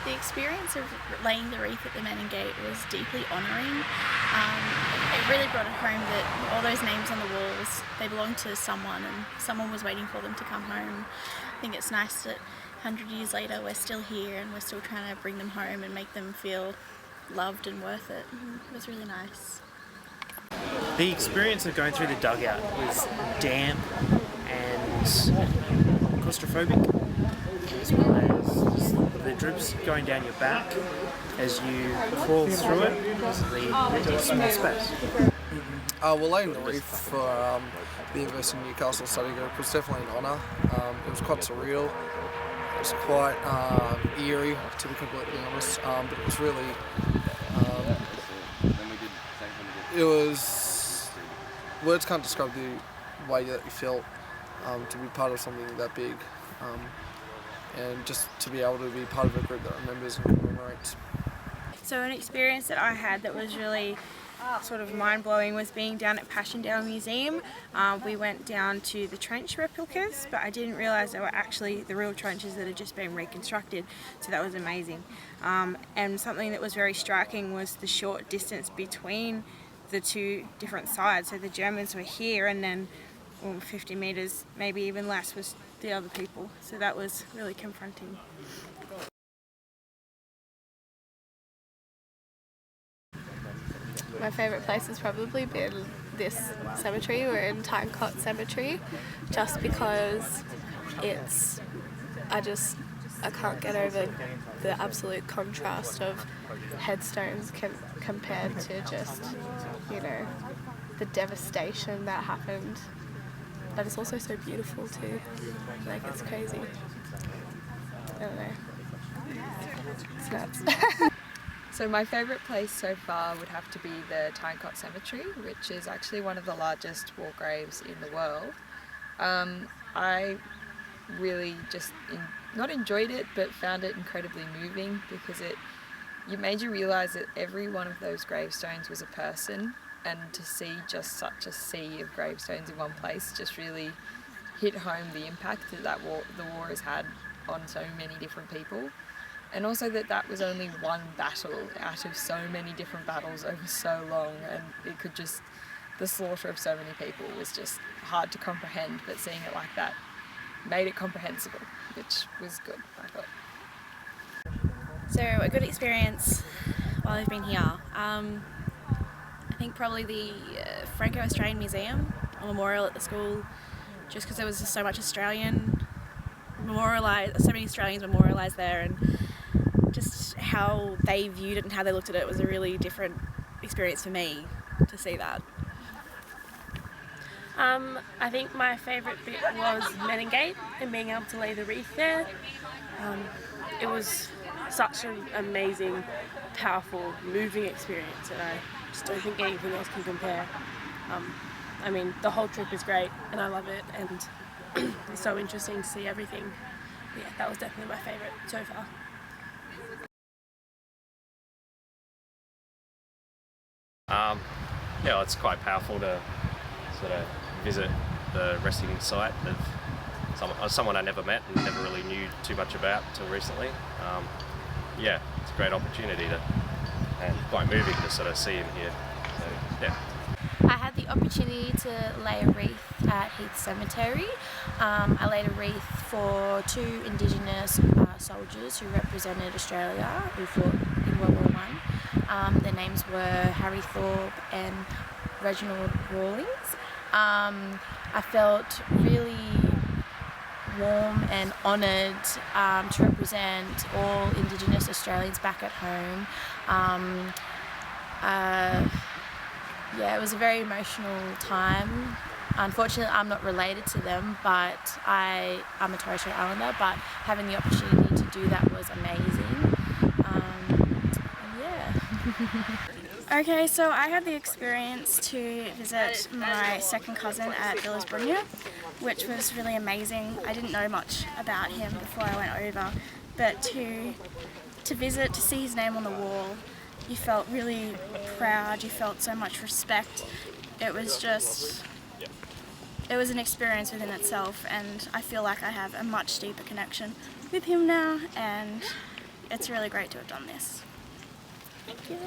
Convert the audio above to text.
The experience of laying the wreath at the Manning Gate was deeply honouring. It really brought it home that all those names on the walls, they belong to someone, and someone was waiting for them to come home. I think it's nice that 100 years later we're still here and we're still trying to bring them home and make them feel loved and worth it. It was really nice. The experience of going through the dugout was damp and claustrophobic, as well as the drips going down your back as you crawl through it because of the small space. Well, laying the wreath for the University of Newcastle study group was definitely an honour. It was quite surreal. It was quite eerie, to be completely honest, but it was really, words can't describe the way that you felt to be part of something that big, and just to be able to be part of a group that remembers and commemorates. So an experience that I had that was really sort of mind-blowing was being down at Passchendaele Museum. We went down to the trench replicas, but I didn't realise they were actually the real trenches that had just been reconstructed, so that was amazing. And something that was very striking was the short distance between the two different sides. So the Germans were here, and then 50 metres, maybe even less, was the other people. So that was really confronting. My favourite place has probably been this cemetery. We're in Tyncott Cemetery, just because I can't get over the absolute contrast of headstones compared to just, the devastation that happened. But it's also so beautiful too. Like, it's crazy. I don't know. It's nuts. So my favourite place so far would have to be the Tyncott Cemetery, which is actually one of the largest war graves in the world. I really just not enjoyed it, but found it incredibly moving because it made you realise that every one of those gravestones was a person, and to see just such a sea of gravestones in one place just really hit home the impact that the war has had on so many different people. And also that was only one battle out of so many different battles over so long, and the slaughter of so many people was just hard to comprehend, but seeing it like that made it comprehensible, which was good, I thought. So a good experience while I've been here. I think probably the Franco-Australian Museum or Memorial at the school, just because there was just so much so many Australians memorialised there, and just how they viewed it and how they looked at it was a really different experience for me to see that. I think my favourite bit was Manning Gate and being able to lay the wreath there. It was such an amazing, powerful, moving experience, and I just don't think anything else can compare. I mean, the whole trip is great and I love it, and it's so interesting to see everything. Yeah, that was definitely my favourite so far. Yeah, it's quite powerful to sort of visit the resting site of someone I never met and never really knew too much about until recently. Yeah, it's a great opportunity and quite moving to sort of see him here. So, yeah. I had the opportunity to lay a wreath at Heath Cemetery. I laid a wreath for two Indigenous soldiers who represented Australia who fought in World War I. Their names were Harry Thorpe and Reginald Rawlings. I felt really warm and honoured to represent all Indigenous Australians back at home. Yeah, it was a very emotional time. Unfortunately, I'm not related to them, but I'm a Torres Strait Islander, but having the opportunity to do that was amazing. Yeah. Okay, so I had the experience to visit my second cousin at Villiers-Brunia, which was really amazing. I didn't know much about him before I went over, but to visit, to see his name on the wall, you felt really proud, you felt so much respect. It was an experience within itself, and I feel like I have a much deeper connection with him now, and it's really great to have done this. Thank you.